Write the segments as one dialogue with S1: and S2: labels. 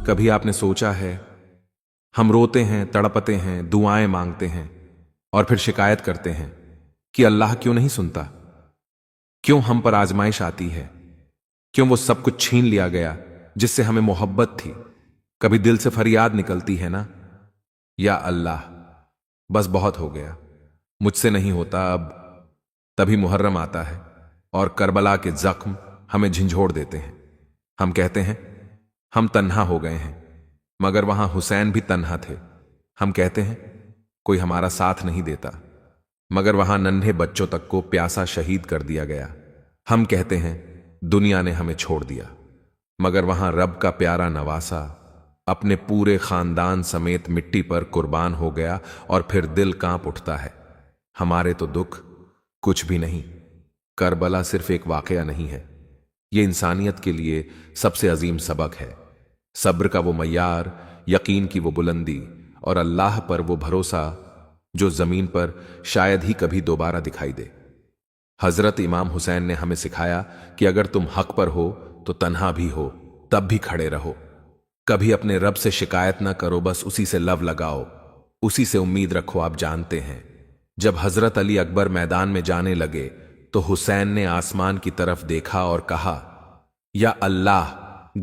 S1: کبھی آپ نے سوچا ہے ہم روتے ہیں، تڑپتے ہیں، دعائیں مانگتے ہیں اور پھر شکایت کرتے ہیں کہ اللہ کیوں نہیں سنتا؟ کیوں ہم پر آزمائش آتی ہے؟ کیوں وہ سب کچھ چھین لیا گیا جس سے ہمیں محبت تھی؟ کبھی دل سے فریاد نکلتی ہے نا، یا اللہ بس بہت ہو گیا، مجھ سے نہیں ہوتا اب۔ تبھی محرم آتا ہے اور کربلا کے زخم ہمیں جھنجھوڑ دیتے ہیں۔ ہم کہتے ہیں ہم تنہا ہو گئے ہیں، مگر وہاں حسین بھی تنہا تھے۔ ہم کہتے ہیں کوئی ہمارا ساتھ نہیں دیتا، مگر وہاں ننھے بچوں تک کو پیاسا شہید کر دیا گیا۔ ہم کہتے ہیں دنیا نے ہمیں چھوڑ دیا، مگر وہاں رب کا پیارا نواسا اپنے پورے خاندان سمیت مٹی پر قربان ہو گیا، اور پھر دل کانپ اٹھتا ہے۔ ہمارے تو دکھ کچھ بھی نہیں۔ کربلا صرف ایک واقعہ نہیں ہے، یہ انسانیت کے لیے سب سے عظیم سبق ہے۔ صبر کا وہ معیار، یقین کی وہ بلندی، اور اللہ پر وہ بھروسہ جو زمین پر شاید ہی کبھی دوبارہ دکھائی دے۔ حضرت امام حسین نے ہمیں سکھایا کہ اگر تم حق پر ہو تو تنہا بھی ہو تب بھی کھڑے رہو۔ کبھی اپنے رب سے شکایت نہ کرو، بس اسی سے لو لگاؤ، اسی سے امید رکھو۔ آپ جانتے ہیں جب حضرت علی اکبر میدان میں جانے لگے تو حسین نے آسمان کی طرف دیکھا اور کہا، یا اللہ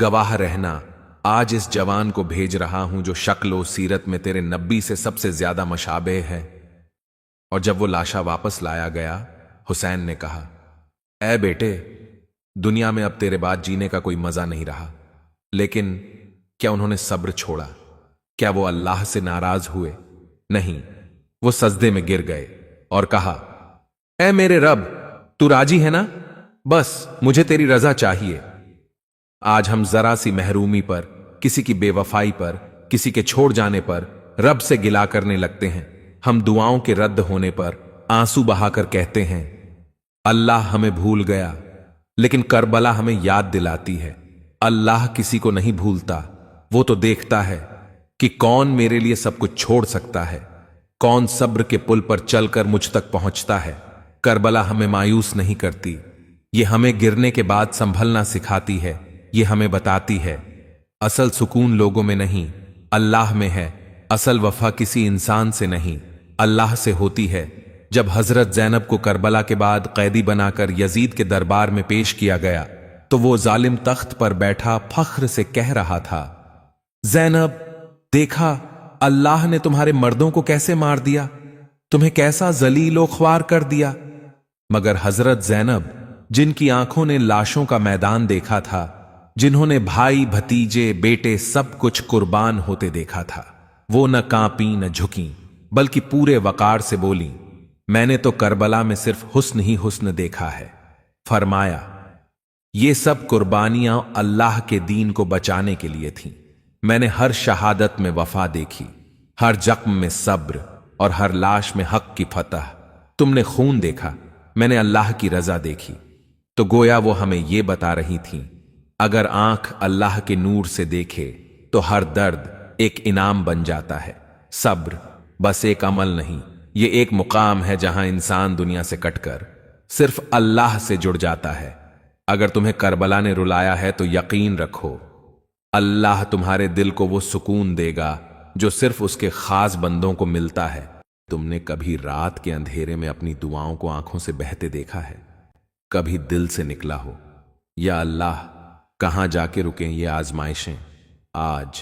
S1: گواہ رہنا، آج اس جوان کو بھیج رہا ہوں جو شکل و سیرت میں تیرے نبی سے سب سے زیادہ مشابہ ہے۔ اور جب وہ لاشا واپس لایا گیا، حسین نے کہا، اے بیٹے، دنیا میں اب تیرے بعد جینے کا کوئی مزہ نہیں رہا۔ لیکن کیا انہوں نے صبر چھوڑا؟ کیا وہ اللہ سے ناراض ہوئے؟ نہیں، وہ سجدے میں گر گئے اور کہا، اے میرے رب، تو راضی ہے نا؟ بس مجھے تیری رضا چاہیے۔ آج ہم ذرا سی محرومی پر، کسی کی بے وفائی پر، کسی کے چھوڑ جانے پر رب سے گلا کرنے لگتے ہیں۔ ہم دعاؤں کے رد ہونے پر آنسو بہا کر کہتے ہیں اللہ ہمیں بھول گیا، لیکن کربلا ہمیں یاد دلاتی ہے اللہ کسی کو نہیں بھولتا۔ وہ تو دیکھتا ہے کہ کون میرے لیے سب کچھ چھوڑ سکتا ہے، کون صبر کے پل پر چل کر مجھ تک پہنچتا ہے۔ کربلا ہمیں مایوس نہیں کرتی، یہ ہمیں گرنے کے بعد سنبھلنا سکھاتی ہے۔ یہ ہمیں بتاتی ہے اصل سکون لوگوں میں نہیں، اللہ میں ہے۔ اصل وفا کسی انسان سے نہیں، اللہ سے ہوتی ہے۔ جب حضرت زینب کو کربلا کے بعد قیدی بنا کر یزید کے دربار میں پیش کیا گیا تو وہ ظالم تخت پر بیٹھا فخر سے کہہ رہا تھا، زینب، دیکھا اللہ نے تمہارے مردوں کو کیسے مار دیا، تمہیں کیسا ذلیل و خوار کر دیا۔ مگر حضرت زینب، جن کی آنکھوں نے لاشوں کا میدان دیکھا تھا، جنہوں نے بھائی، بھتیجے، بیٹے سب کچھ قربان ہوتے دیکھا تھا، وہ نہ کانپیں نہ جھکیں، بلکہ پورے وقار سے بولیں، میں نے تو کربلا میں صرف حسن ہی حسن دیکھا ہے۔ فرمایا، یہ سب قربانیاں اللہ کے دین کو بچانے کے لیے تھیں۔ میں نے ہر شہادت میں وفا دیکھی، ہر زخم میں صبر، اور ہر لاش میں حق کی فتح۔ تم نے خون دیکھا، میں نے اللہ کی رضا دیکھی۔ تو گویا وہ ہمیں یہ بتا رہی تھیں، اگر آنکھ اللہ کے نور سے دیکھے تو ہر درد ایک انعام بن جاتا ہے۔ صبر بس ایک عمل نہیں، یہ ایک مقام ہے جہاں انسان دنیا سے کٹ کر صرف اللہ سے جڑ جاتا ہے۔ اگر تمہیں کربلا نے رلایا ہے تو یقین رکھو اللہ تمہارے دل کو وہ سکون دے گا جو صرف اس کے خاص بندوں کو ملتا ہے۔ تم نے کبھی رات کے اندھیرے میں اپنی دعاؤں کو آنکھوں سے بہتے دیکھا ہے؟ کبھی دل سے نکلا ہو، یا اللہ کہاں جا کے رکیں یہ آزمائشیں؟ آج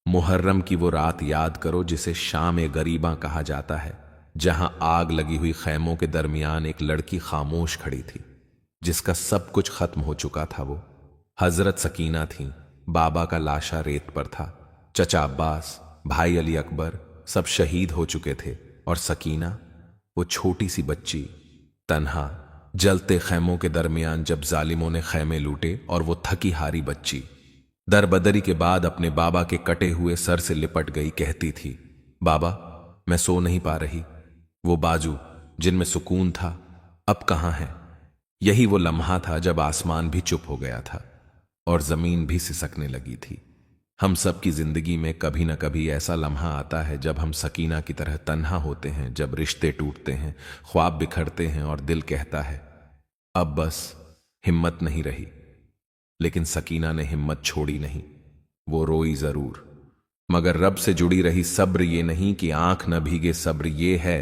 S1: محرم کی وہ رات یاد کرو جسے شام غریباں کہا جاتا ہے، جہاں آگ لگی ہوئی خیموں کے درمیان ایک لڑکی خاموش کھڑی تھی، جس کا سب کچھ ختم ہو چکا تھا۔ وہ حضرت سکینہ تھیں۔ بابا کا لاشا ریت پر تھا، چچا عباس، بھائی علی اکبر سب شہید ہو چکے تھے، اور سکینہ وہ چھوٹی سی بچی تنہا جلتے خیموں کے درمیان جب ظالموں نے خیمے لوٹے، اور وہ تھکی ہاری بچی دربدری کے بعد اپنے بابا کے کٹے ہوئے سر سے لپٹ گئی، کہتی تھی، بابا میں سو نہیں پا رہی۔ وہ بازو جن میں سکون تھا اب کہاں ہے؟ یہی وہ لمحہ تھا جب آسمان بھی چپ ہو گیا تھا اور زمین بھی سسکنے لگی تھی۔ ہم سب کی زندگی میں کبھی نہ کبھی ایسا لمحہ آتا ہے جب ہم سکینہ کی طرح تنہا ہوتے ہیں، جب رشتے ٹوٹتے ہیں، خواب بکھرتے ہیں، اور دل کہتا ہے اب بس ہمت نہیں رہی۔ لیکن سکینہ نے ہمت چھوڑی نہیں۔ वो रोई जरूर, मगर रब से जुड़ी रही सब्र ये नहीं कि आंख न भीगे, सब्र ये है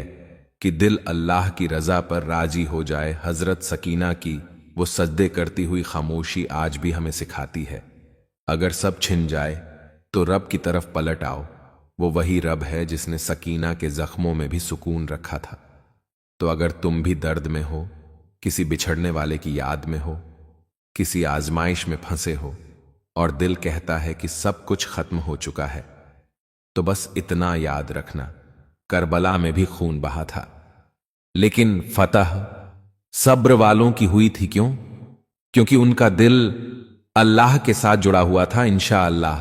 S1: कि दिल अल्लाह की रजा पर राजी हो जाए। हजरत सकीना की वो सजदे करती हुई खामोशी आज भी हमें सिखाती है, अगर सब छिन जाए तो रब की तरफ पलट आओ। वो वही रब है जिसने सकीना के जख्मों में भी सुकून रखा था। तो अगर तुम भी दर्द में हो, किसी बिछड़ने वाले की याद में हो, किसी आजमाइश में फंसे हो और दिल कहता है कि सब कुछ खत्म हो चुका है, तो बस इतना याद रखना, करबला में भी खून बहा था, लेकिन फतह सब्र वालों की हुई थी। क्यों? क्योंकि उनका दिल अल्लाह के साथ जुड़ा हुआ था। इंशाअल्लाह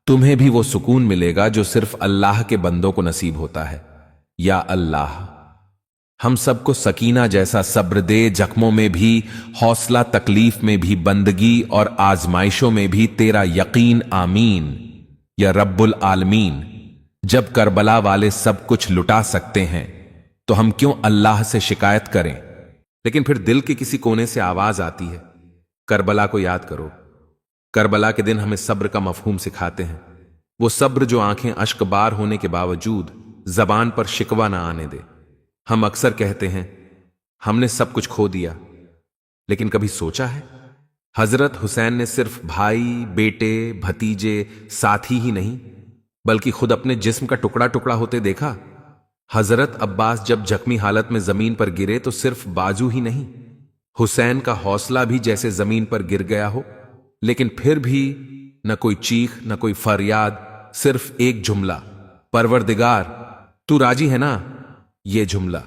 S1: तुम्हें भी वो सुकून मिलेगा जो सिर्फ अल्लाह के बंदों को नसीब होता है। या अल्लाह हम सबको सकीना जैसा सब्र दे, जख्मों में भी हौसला, तकलीफ में भी बंदगी और आजमाइशों में भी तेरा यकीन। आमीन या रब्बुल आलमीन। जब करबला वाले सब कुछ लुटा सकते हैं तो हम क्यों अल्लाह से शिकायत करें? लेकिन फिर दिल के किसी कोने से आवाज आती है, करबला को याद करो। करबला के दिन हमें सब्र का मफहूम सिखाते हैं, वो सब्र जो आंखें अश्कबार होने के बावजूद जबान पर शिकवा ना आने दे। हम अक्सर कहते हैं हमने सब कुछ खो दिया, लेकिन कभी सोचा है हजरत हुसैन ने सिर्फ भाई, बेटे, भतीजे, साथी ही नहीं बल्कि खुद अपने जिस्म का टुकड़ा टुकड़ा होते देखा। हजरत अब्बास जब जख्मी हालत में जमीन पर गिरे तो सिर्फ बाजू ही नहीं, हुसैन का हौसला भी जैसे जमीन पर गिर गया हो, लेकिन फिर भी न कोई चीख, न कोई फरियाद, सिर्फ एक जुमला, परवरदिगार तू राजी है ना। ये जुमला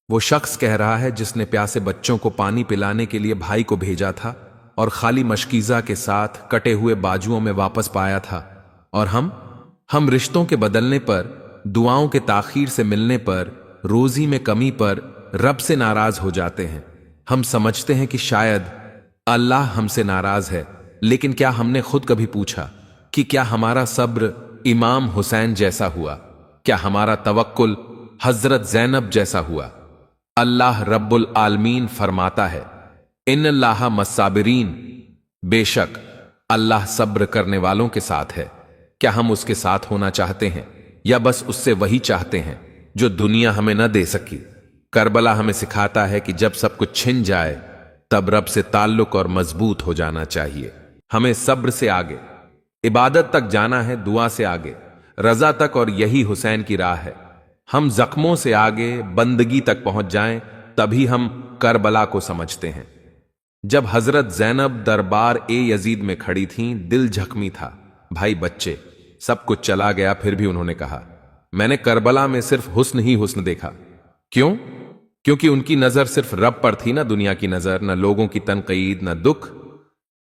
S1: वो शख्स कह रहा है जिसने प्यासे बच्चों को पानी पिलाने के लिए भाई को भेजा था और खाली मशकीजा के साथ कटे हुए बाजुओं में वापस पाया था। और हम रिश्तों के बदलने पर, दुआओं के ताखीर से मिलने पर, रोजी में कमी पर रब से नाराज हो जाते हैं। हम समझते हैं कि शायद अल्लाह हमसे नाराज है, लेकिन क्या हमने खुद कभी पूछा कि क्या हमारा सब्र इमाम हुसैन जैसा हुआ? क्या हमारा तवक्कुल हजरत ज़ैनब जैसा हुआ? अल्लाह रब्बुल आलमीन फरमाता है, इन्नल्लाह मस्साबिरीन, बेशक अल्लाह सब्र करने वालों के साथ है। क्या हम उसके साथ होना चाहते हैं या बस उससे वही चाहते हैं जो दुनिया हमें न दे सकी? करबला हमें सिखाता है कि जब सब कुछ छिन जाए तब रब से ताल्लुक और मजबूत हो जाना चाहिए। हमें सब्र से आगे, इबादत तक जाना है, दुआ से आगे, रजा तक, और यही हुसैन की राह है। हम जख्मों से आगे बंदगी तक पहुंच जाएं, तभी हम करबला को समझते हैं। जब हजरत ज़ैनब दरबार ए यजीद में खड़ी थीं, दिल जख्मी था, भाई, बच्चे, सब कुछ चला गया, फिर भी उन्होंने कहा, मैंने करबला में सिर्फ हुस्न ही हुस्न देखा। क्यों? क्योंकि उनकी नजर सिर्फ रब पर थी, ना दुनिया की नजर, ना लोगों की तनकीद, ना दुख,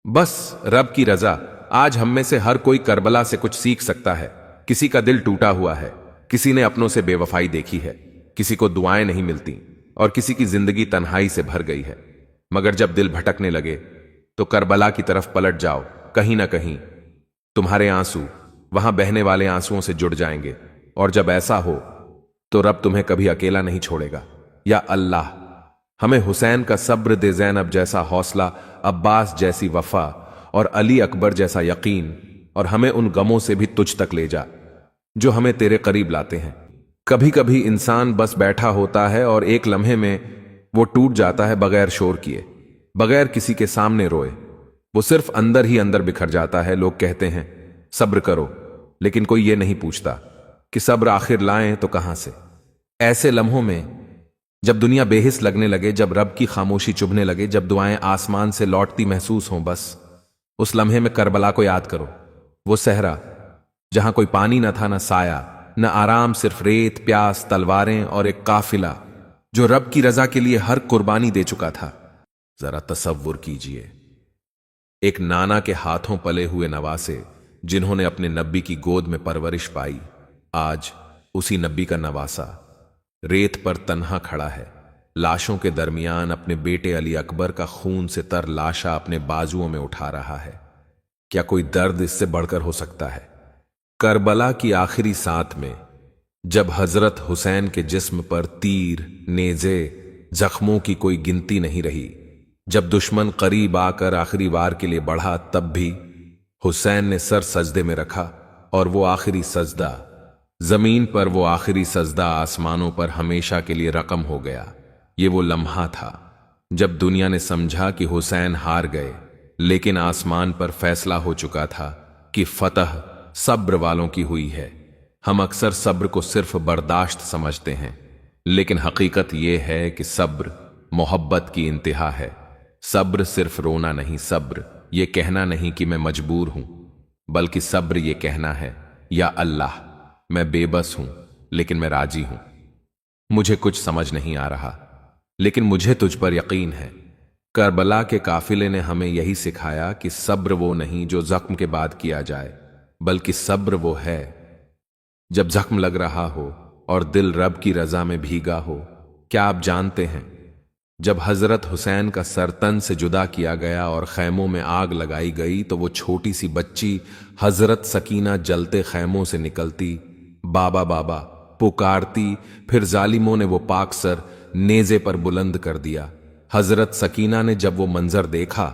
S1: बस रब की रजा। आज हम में से हर कोई करबला से कुछ सीख सकता है। किसी का दिल टूटा हुआ है, किसी ने अपनों से बेवफाई देखी है, किसी को दुआएं नहीं मिलती और किसी की जिंदगी तन्हाई से भर गई है। मगर जब दिल भटकने लगे तो करबला की तरफ पलट जाओ। कहीं ना कहीं तुम्हारे आंसू वहां बहने वाले आंसुओं से जुड़ जाएंगे, और जब ऐसा हो तो रब तुम्हें कभी अकेला नहीं छोड़ेगा। या अल्लाह हमें हुसैन का सब्र दे, ज़ैनब जैसा हौसला, अब्बास जैसी वफा और अली अकबर जैसा यकीन, और हमें उन गमों से भी तुझ तक ले जा जो हमें तेरे करीब लाते हैं। कभी कभी इंसान बस बैठा होता है और एक लम्हे में वो टूट जाता है, बगैर शोर किए, बगैर किसी के सामने रोए। वो सिर्फ अंदर ही अंदर बिखर जाता है। लोग कहते हैं सब्र करो, लेकिन कोई ये नहीं पूछता कि सब्र आखिर लाएं तो कहां से। ऐसे लम्हों में जब दुनिया बेहिस लगने लगे, जब रब की खामोशी चुभने लगे, जब दुआएं आसमान से लौटती महसूस हों, बस उस लम्हे में करबला को याद करो। वो सहरा जहां कोई पानी न था, न साया, न आराम, सिर्फ रेत, प्यास, तलवारें और एक काफिला जो रब की रजा के लिए हर कुर्बानी दे चुका था। जरा तसव्वुर कीजिए, एक नाना के हाथों पले हुए नवासे जिन्होंने अपने नब्बी की गोद में परवरिश पाई, आज उसी नब्बी का नवासा रेत पर तन्हा खड़ा है, लाशों के दरमियान अपने बेटे अली अकबर का खून से तर लाशा अपने बाजुओं में उठा रहा है। क्या कोई दर्द इससे बढ़कर हो सकता है? करबला की आखिरी सांत में जब हजरत हुसैन के जिस्म पर तीर, नेज़े, जख्मों की कोई गिनती नहीं रही, जब दुश्मन करीब आकर आखिरी वार के लिए बढ़ा, तब भी हुसैन ने सर सजदे में रखा और वो आखिरी सजदा जमीन पर, वो आखिरी सजदा आसमानों पर हमेशा के लिए रकम हो गया। ये वो लम्हा था जब दुनिया ने समझा कि हुसैन हार गए, लेकिन आसमान पर फैसला हो चुका था कि फतह सब्र वालों की हुई है। हम अक्सर सब्र को सिर्फ बर्दाश्त समझते हैं, लेकिन हकीकत यह है कि सब्र मोहब्बत की इंतहा है। सब्र सिर्फ रोना नहीं, सब्र ये कहना नहीं कि मैं मजबूर हूं, बल्कि सब्र ये कहना है, या अल्लाह मैं बेबस हूं लेकिन मैं राजी हूं। मुझे कुछ समझ नहीं आ रहा, लेकिन मुझे तुझ पर यकीन है। करबला के काफिले ने हमें यही सिखाया कि सब्र वो नहीं जो जख्म के बाद किया जाए, बल्कि सब्र वो है जब जख्म लग रहा हो और दिल रब की रजा में भीगा हो। क्या आप जानते हैं, जब हजरत हुसैन का सर तन से जुदा किया गया और खैमों में आग लगाई गई, तो वो छोटी सी बच्ची हजरत सकीना जलते खैमों से निकलती, बाबा बाबा पुकारती। फिर जालिमों ने वो पाक सर नेजे पर बुलंद कर दिया। हजरत सकीना ने जब वो मंजर देखा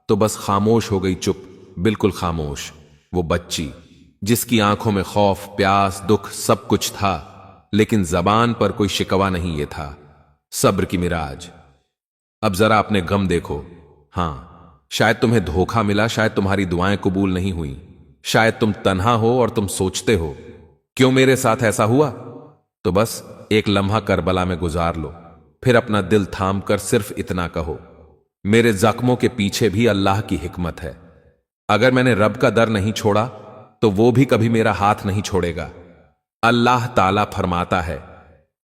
S1: तो बस खामोश हो गई, चुप, बिल्कुल खामोश। वो बच्ची जिसकी आंखों में खौफ, प्यास, दुख सब कुछ था, लेकिन जबान पर कोई शिकवा नहीं, ये था सब्र की मिराज। अब जरा अपने गम देखो। हां, शायद तुम्हें धोखा मिला, शायद तुम्हारी दुआएं कबूल नहीं हुई, शायद तुम तन्हा हो और तुम सोचते हो क्यों मेरे साथ ऐसा हुआ। तो बस एक लम्हा करबला में गुजार लो, फिर अपना दिल थाम कर सिर्फ इतना कहो, मेरे जख्मों के पीछे भी अल्लाह की हिकमत है। अगर मैंने रब का दर नहीं छोड़ा तो वो भी कभी मेरा हाथ नहीं छोड़ेगा। अल्लाह ताला फरमाता है,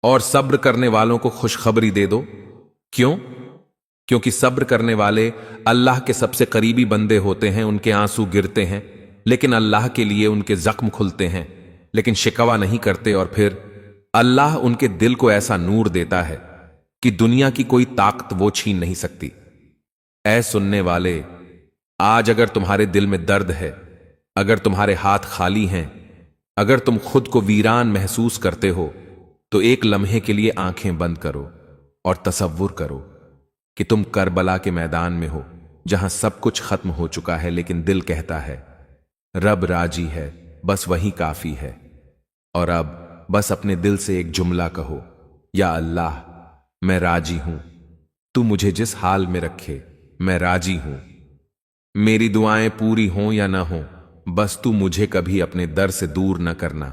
S1: और सब्र करने वालों को खुशखबरी दे दो। क्यों? क्योंकि सब्र करने वाले अल्लाह के सबसे करीबी बंदे होते हैं। उनके आंसू गिरते हैं, लेकिन अल्लाह के लिए उनके जख्म खुलते हैं, लेकिन शिकवा नहीं करते। और फिर अल्लाह उनके दिल को ऐसा नूर देता है कि दुनिया की कोई ताकत वो छीन नहीं सकती। ऐ सुनने वाले, आज अगर तुम्हारे दिल में दर्द है, अगर तुम्हारे हाथ खाली हैं, अगर तुम खुद को वीरान महसूस करते हो, तो एक लम्हे के लिए आंखें बंद करो और तसव्वुर करो कि तुम करबला के मैदान में हो, जहां सब कुछ खत्म हो चुका है, लेकिन दिल कहता है रब राजी है, बस वही काफी है। और अब बस अपने दिल से एक जुमला कहो, या अल्लाह मैं राजी हूं, तू मुझे जिस हाल में रखे मैं राजी हूं। मेरी दुआएं पूरी हों या ना हों, बस तू मुझे कभी अपने दर से दूर न करना।